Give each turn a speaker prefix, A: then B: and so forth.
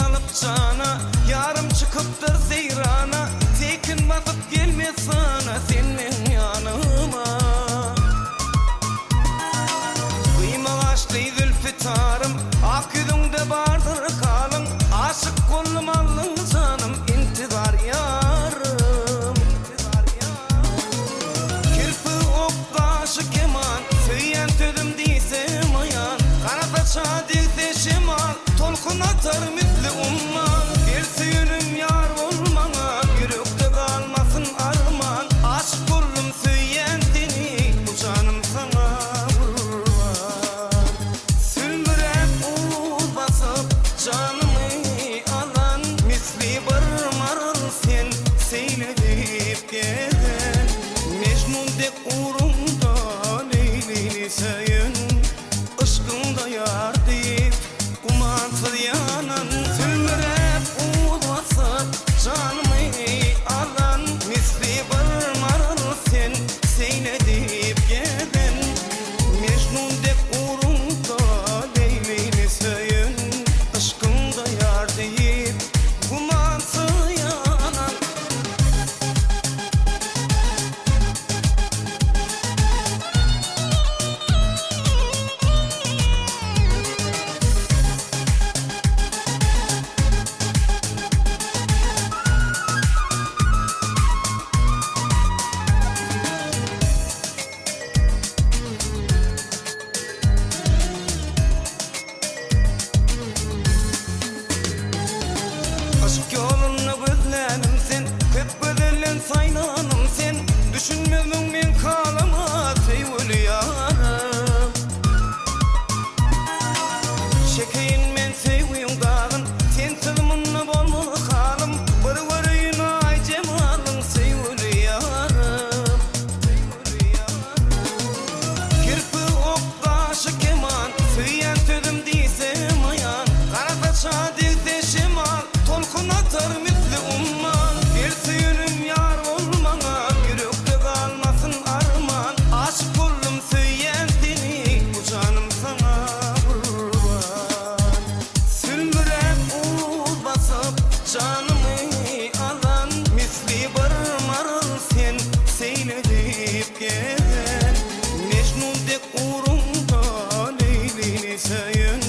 A: Salıp cana, yarım çıkıptır zeyrana. Tekin vakit gelmez sana senin yanıma. Kıyma açtı zülfitarım, ak yüzünde vardır kalın. Aşık kolum alın canım, intizar yarım. Kirpi oktaşı keman, söyyen tözüm değilsem ayan. Kanat aşağı değilse şimal, tolkun atar misli umman. Bir suyunum yar olmana, yürekte kalmasın arman. Aşk kullum söyyen seni, bu canım sana vurman. Sülmürep uğur basıp canımı alan. Misli bir marıl sen seyledip gezen. Mecnun'dek uğrumda Leylini sayın. Işkında yar deyip kumansız yanan. Sülmürep uğur basıp canımı alan. Misli bir marıl sen seyledip gezen. Mecnun'dek uğrumda Leylini sayın. Işkında yar deyip kumansız yanan. Aşk yolunu gözlerim sen, hep gözelen saylanım sen. Düşünmedim men kalama sevgili yarım. Çekeyim men sevgim dağın, sen sızımını bolmalı kalım. Bir yine ay cemalın sevgili yarım. Kirpi oktaşı keman, söyyen sözüm değilsem ayan. Kanat aşağı değilse şimal, tolkun atar misli umman. Bir suyunum yar olmana, yürekte kalmasın arman. Aşk kullum söyyen seni, bu canım sana vurman. Sülmürep uğur basıp canımı alan. Misli bir marıl sen seyledip gezen. Mecnun'dek uğrumda Leylini sayın.